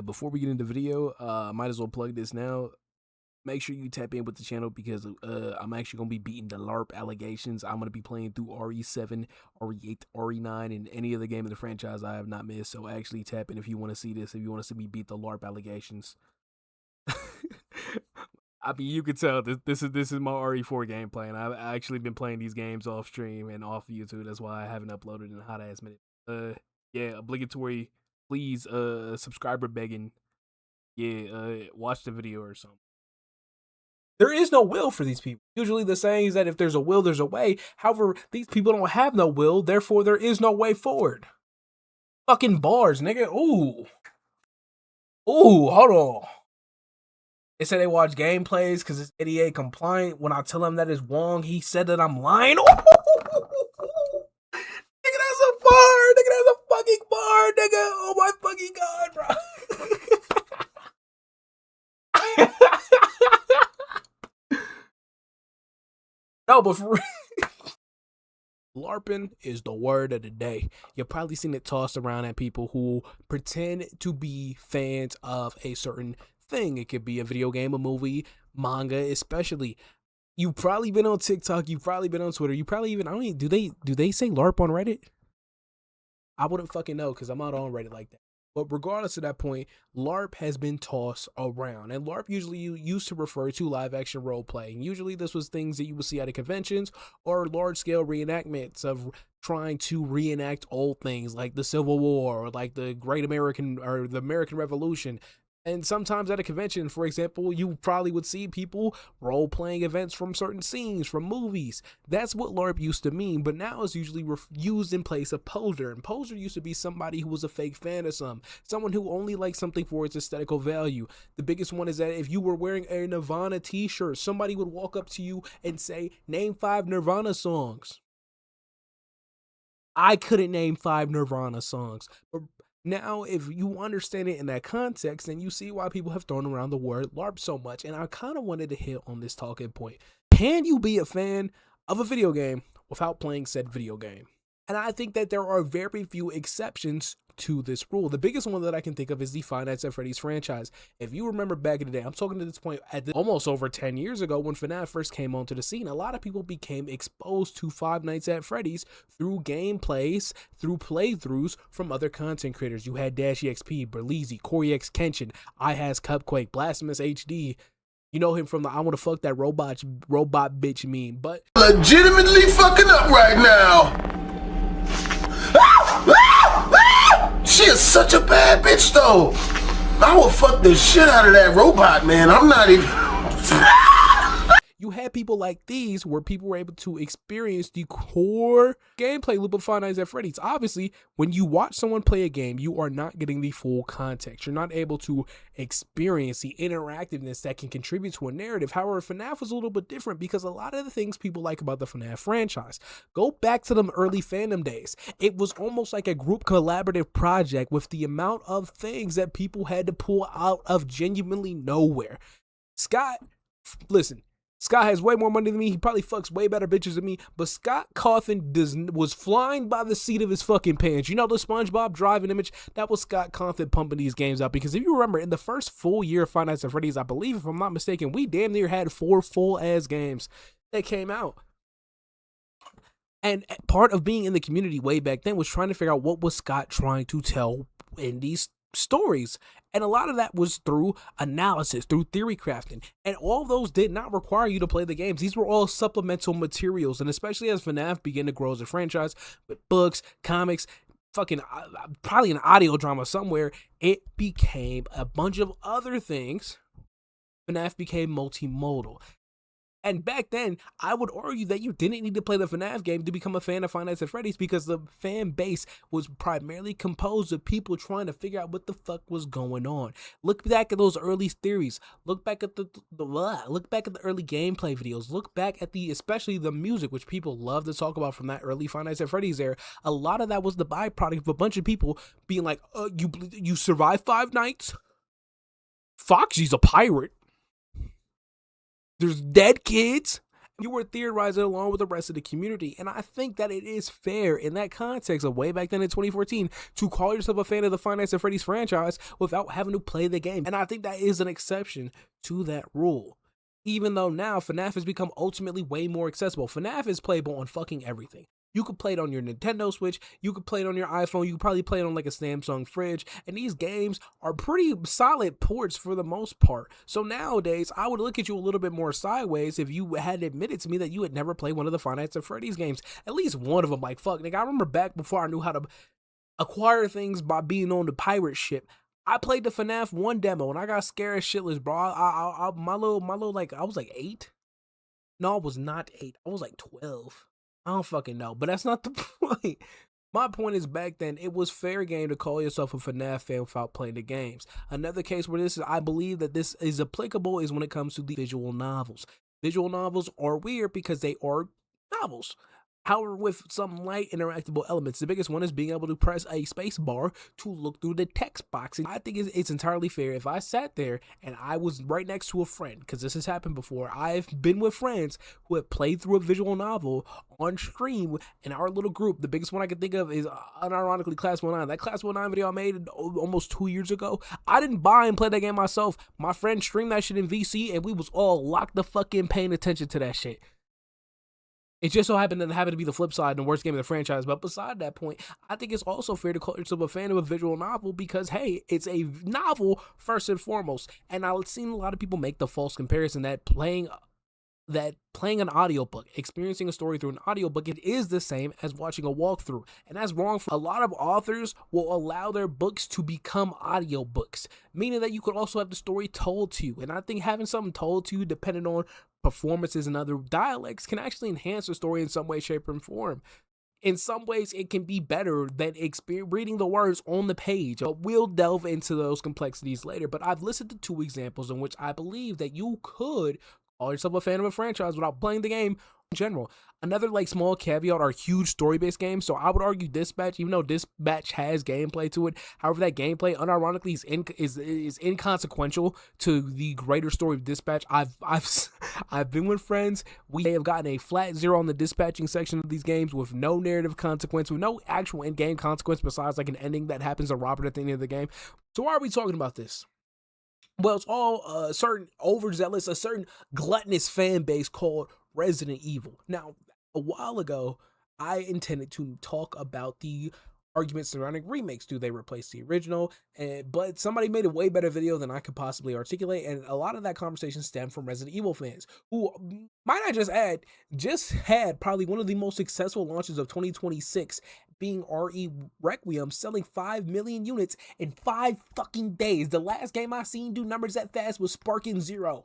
Before we get into the video, I might as well plug this now. Make sure you tap in with the channel because I'm actually going to be beating the Larp allegations. I'm going to be playing through RE7, RE8, RE9, and any other game in the franchise I have not missed. So actually tap in if you want to see this, if you want to see me beat the Larp allegations. I mean, you can tell this is my RE4 gameplay, and I've actually been playing these games off stream and off YouTube. That's why I haven't uploaded in a hot ass minute. Yeah, obligatory. Please, subscriber begging. Yeah, watch the video or something. There is no will for these people. Usually the saying is that if there's a will, there's a way. However, these people don't have no will, therefore there is no way forward. Fucking bars, nigga. Ooh, hold on. They say they watch gameplays because it's ADA compliant. When I tell him that is wrong, he said that I'm lying. Nigga, that's a bar. Nigga, that's a fucking bar, nigga. Oh my fucking god, bro. No, but for real, LARPing is the word of the day. You've probably seen it tossed around at people who pretend to be fans of a certain thing. It could be a video game, a movie, manga, especially. You've probably been on TikTok. You've probably been on Twitter. You probably even, I don't even, do they say LARP on Reddit? I wouldn't fucking know because I'm not on Reddit like that. But regardless of that point, LARP has been tossed around. And LARP usually used to refer to live action role playing. Usually this was things that you would see at conventions or large scale reenactments of trying to reenact old things like the Civil War or like the Great American or the American Revolution. And sometimes at a convention, for example, you probably would see people role-playing events from certain scenes, from movies. That's what LARP used to mean, but now it's usually used in place of poser. And poser used to be somebody who was a fake fan of someone who only liked something for its aesthetical value. The biggest one is that if you were wearing a Nirvana t-shirt, somebody would walk up to you and say, name 5 Nirvana songs. I couldn't name 5 Nirvana songs, but now, if you understand it in that context, then you see why people have thrown around the word LARP so much. And I kind of wanted to hit on this talking point. Can you be a fan of a video game without playing said video game? And I think that there are very few exceptions to this rule. The biggest one that I can think of is the Five Nights at Freddy's franchise. If you remember back in the day, I'm talking to this point at almost over 10 years ago when FNAF first came onto the scene, a lot of people became exposed to Five Nights at Freddy's through gameplays, through playthroughs from other content creators. You had DashEXP, Berleezy, Corey X Kenshin, iHas Cupquake, Blasphemous HD. You know him from the I wanna fuck that robot bitch meme, but legitimately fucking up right now. She is such a bad bitch though. I will fuck the shit out of that robot, man. I'm not even. You had people like these where people were able to experience the core gameplay loop of Five Nights at Freddy's. Obviously, when you watch someone play a game, you are not getting the full context. You're not able to experience the interactiveness that can contribute to a narrative. However, FNAF was a little bit different because a lot of the things people like about the FNAF franchise go back to them early fandom days. It was almost like a group collaborative project with the amount of things that people had to pull out of genuinely nowhere. Scott, listen. Scott has way more money than me. He probably fucks way better bitches than me. But Scott Cawthon was flying by the seat of his fucking pants. You know the SpongeBob driving image? That was Scott Cawthon pumping these games out. Because if you remember, in the first full year of Five Nights at Freddy's, I believe, if I'm not mistaken, we damn near had 4 full-ass games that came out. And part of being in the community way back then was trying to figure out what was Scott trying to tell in these stories. And a lot of that was through analysis, through theory crafting. And all of those did not require you to play the games. These were all supplemental materials. And especially as FNAF began to grow as a franchise with books, comics, fucking probably an audio drama somewhere, it became a bunch of other things. FNAF became multimodal. And back then, I would argue that you didn't need to play the FNAF game to become a fan of Five Nights at Freddy's because the fan base was primarily composed of people trying to figure out what the fuck was going on. Look back at those early theories. Look back at the early gameplay videos. Look back at especially the music, which people love to talk about from that early Five Nights at Freddy's era. A lot of that was the byproduct of a bunch of people being like, you survived 5 nights? Foxy's a pirate. There's dead kids, You were theorizing along with the rest of the community, and I think that it is fair in that context of way back then in 2014 to call yourself a fan of the Five Nights at Freddy's franchise without having to play the game. And I think that is an exception to that rule. Even though now FNAF has become ultimately way more accessible. FNAF is playable on fucking everything. You could play it on your Nintendo Switch, you could play it on your iPhone, you could probably play it on like a Samsung fridge, and these games are pretty solid ports for the most part. So nowadays, I would look at you a little bit more sideways if you had admitted to me that you had never played one of the Five Nights at Freddy's games. At least one of them, like, fuck, nigga, I remember back before I knew how to acquire things by being on the pirate ship. I played the FNAF 1 demo, and I got scared shitless, bro. My little, like, I was like 8? No, I was not 8. I was like 12. I don't fucking know, but that's not the point. My point is back then, it was fair game to call yourself a FNAF fan without playing the games. Another case where I believe that this is applicable is when it comes to the visual novels. Visual novels are weird because they are novels. However, with some light interactable elements, the biggest one is being able to press a space bar to look through the text box. And I think it's entirely fair if I sat there and I was right next to a friend, because this has happened before. I've been with friends who have played through a visual novel on stream in our little group. The biggest one I can think of is unironically Class 19. That Class 19 video I made almost 2 years ago. I didn't buy and play that game myself. My friend streamed that shit in VC, and we was all locked the fuck in paying attention to that shit. It just so happened that it happened to be the flip side and the worst game of the franchise. But beside that point, I think it's also fair to call yourself a fan of a visual novel because, hey, it's a novel first and foremost. And I've seen a lot of people make the false comparison that playing an audiobook, experiencing a story through an audiobook, it is the same as watching a walkthrough. And that's wrong. A lot of authors will allow their books to become audiobooks, meaning that you could also have the story told to you. And I think having something told to you, depending on performances and other dialects, can actually enhance the story in some way, shape, or form. In some ways, it can be better than reading the words on the page. But we'll delve into those complexities later. But I've listed the 2 examples in which I believe that you could call yourself a fan of a franchise without playing the game in general. Another like small caveat are huge story-based games. So I would argue Dispatch, even though Dispatch has gameplay to it, however that gameplay unironically is inconsequential to the greater story of Dispatch. I've been with friends. We have gotten a flat 0 on the dispatching section of these games with no narrative consequence, with no actual in-game consequence besides like an ending that happens to Robert at the end of the game. So why are we talking about this? Well, it's all a certain overzealous, a certain gluttonous fan base called Resident Evil. Now, a while ago, I intended to talk about the arguments surrounding remakes. Do they replace the original? But somebody made a way better video than I could possibly articulate, and a lot of that conversation stemmed from Resident Evil fans, who, might I just add, just had probably one of the most successful launches of 2026, being RE Requiem, selling 5 million units in 5 fucking days. The last game I seen do numbers that fast was Sparking Zero.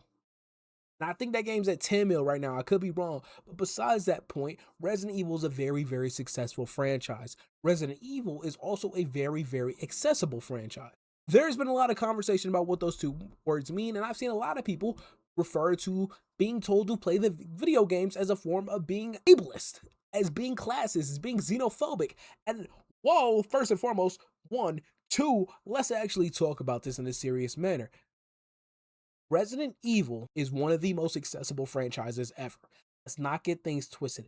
And I think that game's at 10 mil right now. I could be wrong. But besides that point, Resident Evil is a very, very successful franchise. Resident Evil is also a very, very accessible franchise. There's been a lot of conversation about what those 2 words mean, and I've seen a lot of people refer to being told to play the video games as a form of being ableist, as being classist, as being xenophobic. And whoa, first and foremost, 1, 2, let's actually talk about this in a serious manner. Resident Evil is one of the most accessible franchises ever. Let's not get things twisted.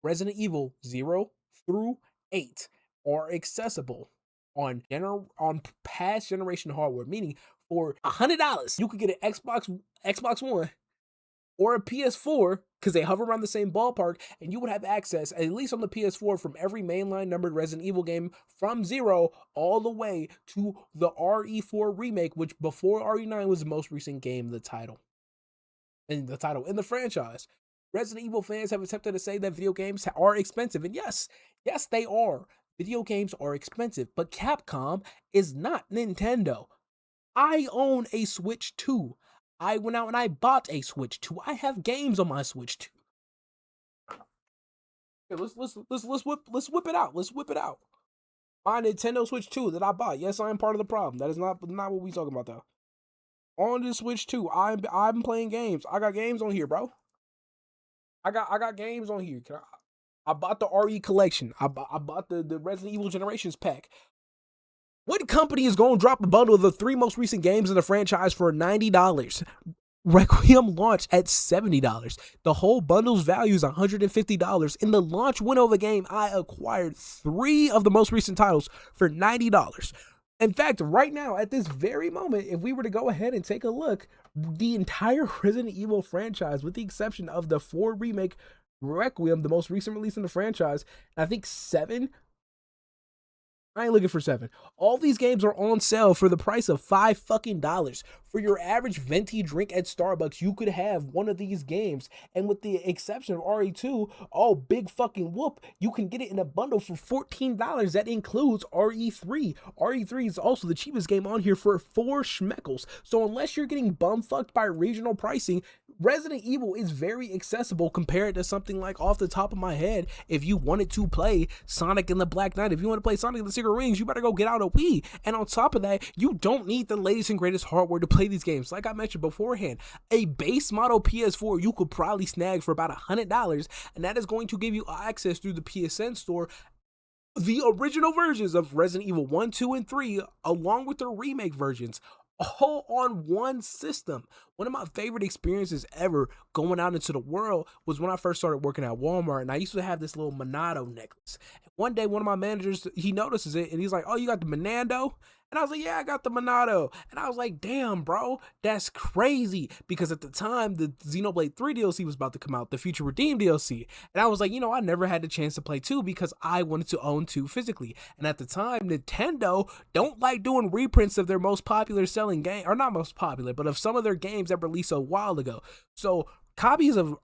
Resident Evil 0 through 8 are accessible on past generation hardware, meaning for $100, you could get an Xbox One or a PS4, because they hover around the same ballpark, and you would have access, at least on the PS4, from every mainline numbered Resident Evil game from 0 all the way to the RE4 remake, which before RE9 was the most recent game in the title in the franchise. Resident Evil fans have attempted to say that video games are expensive, and yes, they are. Video games are expensive, but Capcom is not Nintendo. I own a Switch 2. I went out and I bought a Switch 2. I have games on my Switch 2. Okay, let's whip it out. Let's whip it out. My Nintendo Switch 2 that I bought. Yes, I am part of the problem. That is not what we talking about though. On this Switch 2, I'm playing games. I got games on here, bro. I got games on here. I bought the RE collection. I bought the Resident Evil Generations pack. What company is going to drop a bundle of the 3 most recent games in the franchise for $90? Requiem launched at $70. The whole bundle's value is $150. In the launch window of the game, I acquired 3 of the most recent titles for $90. In fact, right now, at this very moment, if we were to go ahead and take a look, the entire Resident Evil franchise, with the exception of the 4 remake Requiem, the most recent release in the franchise, I think 7, I ain't looking for 7. All these games are on sale for the price of $5 fucking dollars. For your average venti drink at Starbucks, you could have one of these games. And with the exception of RE2, oh, big fucking whoop, you can get it in a bundle for $14. That includes RE3. RE3 is also the cheapest game on here for 4 schmeckles. So unless you're getting bumfucked by regional pricing, Resident Evil is very accessible compared to something like, off the top of my head, if you wanted to play Sonic and the Black Knight, if you want to play Sonic and the Secret Rings, you better go get out a Wii. And on top of that, you don't need the latest and greatest hardware to play these games. Like I mentioned beforehand, a base model PS4 you could probably snag for about $100, and that is going to give you access through the PSN store the original versions of Resident Evil 1, 2, and 3, along with the remake versions, all on one system. One of my favorite experiences ever going out into the world was when I first started working at Walmart, and I used to have this little Monado necklace. And one day, one of my managers, he notices it, and he's like, "Oh, you got the Monado?" And I was like, "Yeah, I got the Monado." And I was like, "Damn, bro, that's crazy." Because at the time, the Xenoblade 3 DLC was about to come out, the Future Redeem DLC. And I was like, I never had the chance to play 2 because I wanted to own 2 physically. And at the time, Nintendo don't like doing reprints of their most popular selling game, or not most popular, but of some of their games that released a while ago. So copies of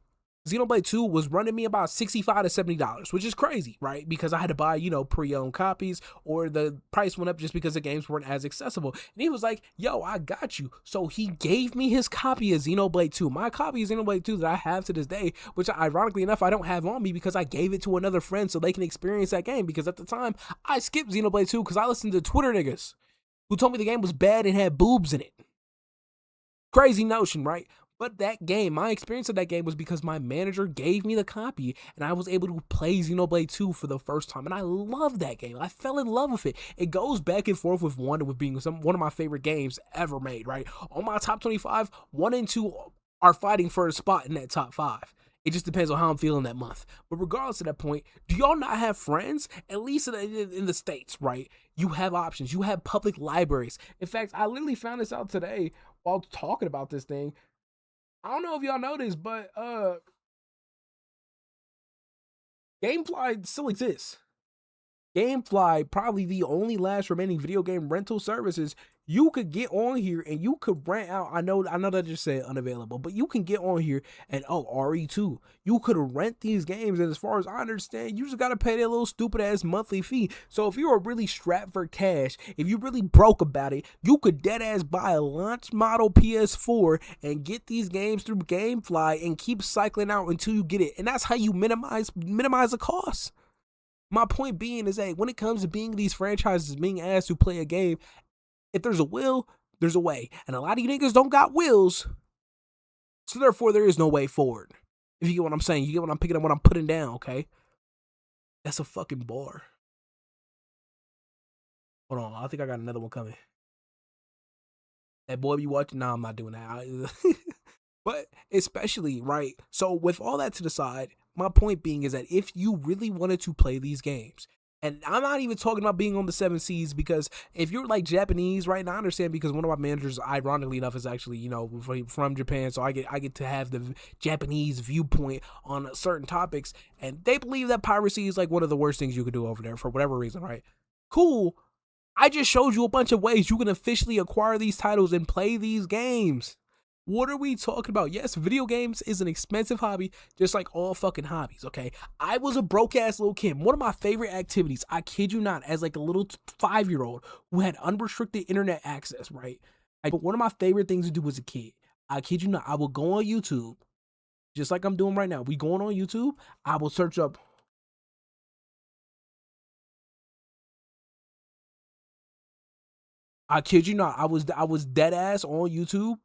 Xenoblade 2 was running me about $65 to $70, which is crazy, right? Because I had to buy, pre-owned copies, or the price went up just because the games weren't as accessible. And he was like, "Yo, I got you." So he gave me his copy of Xenoblade 2. My copy of Xenoblade 2 that I have to this day, which ironically enough, I don't have on me because I gave it to another friend so they can experience that game. Because at the time, I skipped Xenoblade 2 because I listened to Twitter niggas who told me the game was bad and had boobs in it. Crazy notion, right? But that game, my experience of that game was because my manager gave me the copy and I was able to play Xenoblade 2 for the first time. And I love that game. I fell in love with it. It goes back and forth with 1 with being one of my favorite games ever made, right? On my top 25, 1 and 2 are fighting for a spot in that top 5. It just depends on how I'm feeling that month. But regardless of that point, do y'all not have friends? At least in the States, right? You have options. You have public libraries. In fact, I literally found this out today while talking about this thing. I don't know if y'all know this, but GameFly still exists. GameFly, probably the only last remaining video game rental services. You could get on here and you could rent out. I know that I just said unavailable, but you can get on here and RE2. You could rent these games, and as far as I understand, you just gotta pay that little stupid ass monthly fee. So if you're really strapped for cash, if you really broke about it, you could dead ass buy a launch model PS4 and get these games through GameFly and keep cycling out until you get it. And that's how you minimize the cost. My point being is that when it comes to being these franchises being asked to play a game, if there's a will, there's a way. And a lot of you niggas don't got wills. So therefore, there is no way forward. If you get what I'm saying, you get what I'm picking up, what I'm putting down, okay? That's a fucking bar. Hold on, I think I got another one coming. That boy be watching? Nah, I'm not doing that. But especially, right? So with all that to the side, my point being is that if you really wanted to play these games, and I'm not even talking about being on the 7 Seas, because if you're like Japanese, right now, I understand, because one of my managers, ironically enough, is actually, from Japan, so I get to have the Japanese viewpoint on certain topics, and they believe that piracy is like one of the worst things you could do over there for whatever reason, right? Cool. I just showed you a bunch of ways you can officially acquire these titles and play these games. What are we talking about? Yes, video games is an expensive hobby, just like all fucking hobbies, okay? I was a broke-ass little kid. One of my favorite activities, I kid you not, as like a little 5-year-old who had unrestricted internet access, right? But one of my favorite things to do as a kid, I kid you not, I will go on YouTube, just like I'm doing right now. We going on YouTube, I will search up... I kid you not, I was dead ass on YouTube.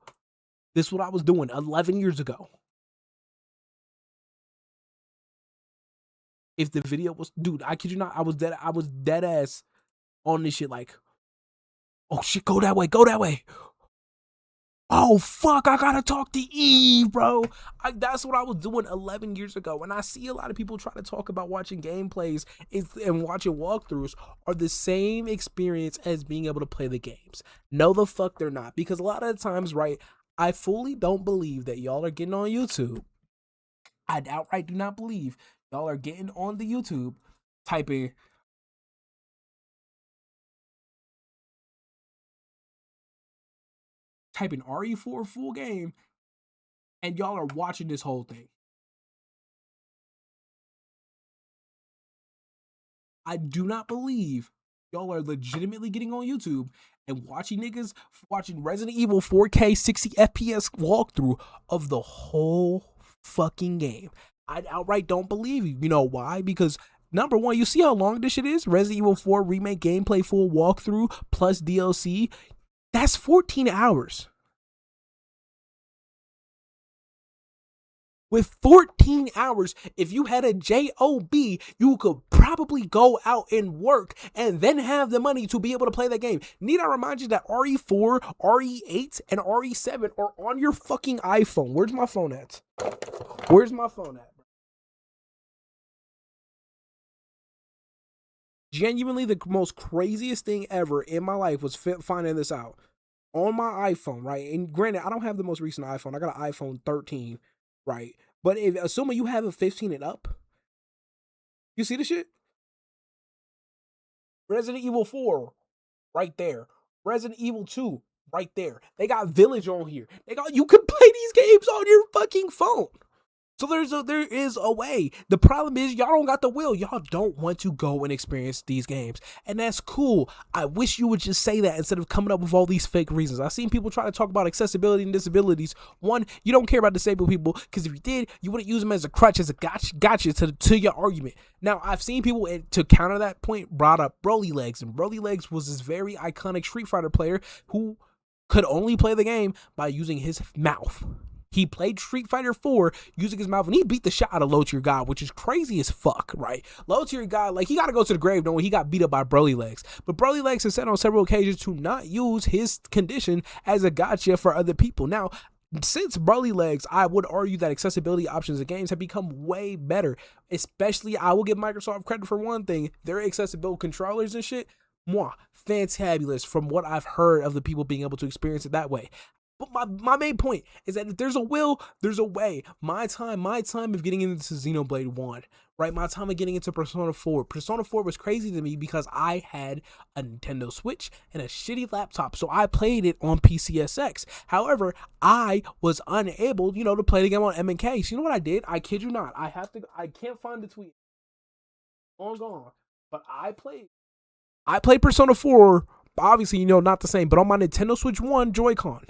This is what I was doing 11 years ago. If the video was, dude, I kid you not, I was dead ass on this shit, like, oh shit, go that way. Oh fuck, I gotta talk to Eve, bro. That's what I was doing 11 years ago. And I see a lot of people try to talk about watching gameplays and watching walkthroughs are the same experience as being able to play the games. No, the fuck they're not. Because a lot of the times, right, I fully don't believe that y'all are getting on YouTube. I outright do not believe y'all are getting on the YouTube, typing RE4 full game, and y'all are watching this whole thing. I do not believe y'all are legitimately getting on YouTube and watching niggas watching Resident Evil 4K 60 FPS walkthrough of the whole fucking game. I outright don't believe you. You know why? Because number one, you see how long this shit is? Resident Evil 4 remake gameplay full walkthrough plus DLC. That's 14 hours. With 14 hours, if you had a job, you could probably go out and work and then have the money to be able to play that game. Need I remind you that RE4, RE8, and RE7 are on your fucking iPhone. Where's my phone at? Where's my phone at? Genuinely, the most craziest thing ever in my life was finding this out on my iPhone, right? And granted, I don't have the most recent iPhone. I got an iPhone 13, right? But assuming you have a 15 and up, you see the shit? Resident Evil 4, right there. Resident Evil 2, right there. They got Village on here. You can play these games on your fucking phone. So there is a way. The problem is y'all don't got the will. Y'all don't want to go and experience these games. And that's cool. I wish you would just say that instead of coming up with all these fake reasons. I've seen people try to talk about accessibility and disabilities. One, you don't care about disabled people because if you did, you wouldn't use them as a crutch, as a gotcha to your argument. Now, I've seen people to counter that point brought up Broly Legs. And Broly Legs was this very iconic Street Fighter player who could only play the game by using his mouth. He played Street Fighter 4 using his mouth, and he beat the shit out of Low Tier God, which is crazy as fuck, right? Low Tier God, like, he got to go to the grave knowing he got beat up by Broly Legs. But Broly Legs has said on several occasions to not use his condition as a gotcha for other people. Now, since Broly Legs, I would argue that accessibility options in games have become way better. Especially, I will give Microsoft credit for one thing. Their accessible controllers and shit, fantabulous from what I've heard of the people being able to experience it that way. But my main point is that if there's a will, there's a way. My time of getting into Xenoblade 1, right? My time of getting into Persona 4. Persona 4 was crazy to me because I had a Nintendo Switch and a shitty laptop, so I played it on PCSX. However, I was unable, to play the game on M&K. So you know what I did? I kid you not. I can't find the tweet. Long gone. But I played Persona 4, obviously, not the same, but on my Nintendo Switch 1 Joy-Con.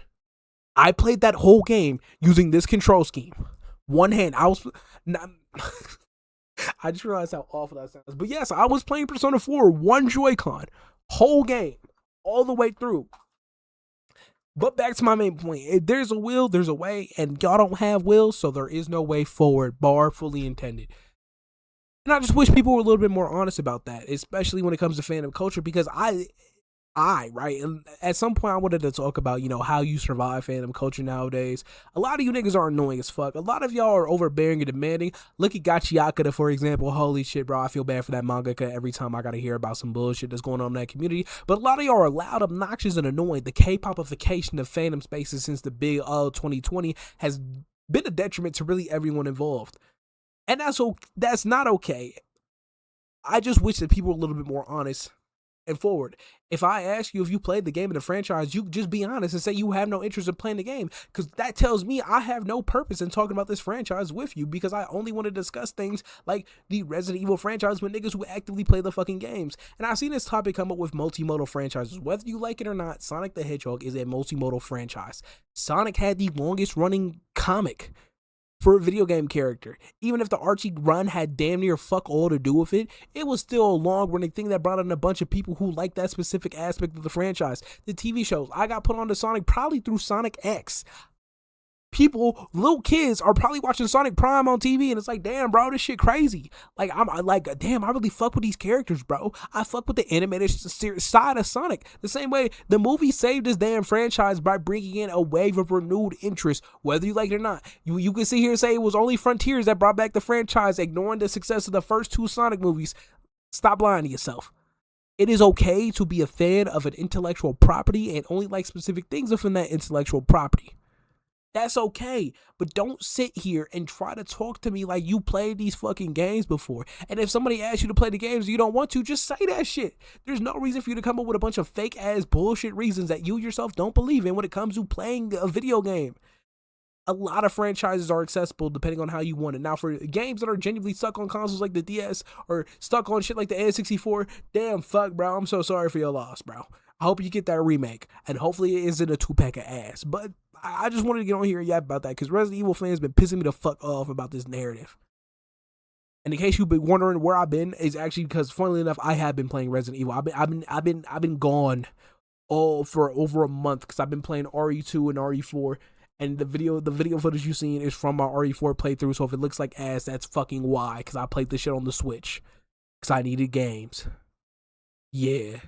I played that whole game using this control scheme. One hand. I just realized how awful that sounds. But yes, I was playing Persona 4, one Joy-Con, whole game, all the way through. But back to my main point. If there's a will, there's a way, and y'all don't have will, so there is no way forward, bar fully intended. And I just wish people were a little bit more honest about that, especially when it comes to fandom culture, because right? And at some point I wanted to talk about, how you survive fandom culture nowadays. A lot of you niggas are annoying as fuck. A lot of y'all are overbearing and demanding. Look at Gachiakata, for example. Holy shit, bro. I feel bad for that mangaka every time I gotta hear about some bullshit that's going on in that community. But a lot of y'all are loud, obnoxious, and annoying. The K-popification of fandom spaces since the big 2020 has been a detriment to really everyone involved. And that's not okay. I just wish that people were a little bit more honest and forward. If I ask you if you played the game in the franchise, you just be honest and say you have no interest in playing the game, because that tells me I have no purpose in talking about this franchise with you, because I only want to discuss things like the Resident Evil franchise with niggas who actively play the fucking games. And I've seen this topic come up with multimodal franchises. Whether you like it or not, Sonic the Hedgehog is a multimodal franchise. Sonic had the longest running comic for a video game character. Even if the Archie run had damn near fuck all to do with it, it was still a long running thing that brought in a bunch of people who like that specific aspect of the franchise. The TV shows, I got put on to Sonic probably through Sonic X. people, little kids, are probably watching Sonic Prime on TV, and it's like, damn, bro, this shit crazy. Like, I'm like, damn, I really fuck with these characters, bro. I fuck with the animated side of Sonic. The same way the movie saved this damn franchise by bringing in a wave of renewed interest, whether you like it or not. You can sit here and say it was only Frontiers that brought back the franchise, ignoring the success of the first 2 Sonic movies. Stop lying to yourself. It is okay to be a fan of an intellectual property and only like specific things within that intellectual property. That's okay, but don't sit here and try to talk to me like you played these fucking games before. And if somebody asks you to play the games and you don't want to, just say that shit. There's no reason for you to come up with a bunch of fake ass bullshit reasons that you yourself don't believe in when it comes to playing a video game. A lot of franchises are accessible depending on how you want it. Now, for games that are genuinely stuck on consoles like the DS or stuck on shit like the N64, damn, fuck, bro. I'm so sorry for your loss, bro. I hope you get that remake, and hopefully it isn't a 2-pack of ass. But I just wanted to get on here and yap about that because Resident Evil fans been pissing me the fuck off about this narrative. And in case you've been wondering where I've been, is actually because, funnily enough, I have been playing Resident Evil. I've been gone for over a month because I've been playing RE2 and RE4. And the video footage you've seen is from my RE4 playthrough. So if it looks like ass, that's fucking why. Because I played this shit on the Switch. Because I needed games. Yeah.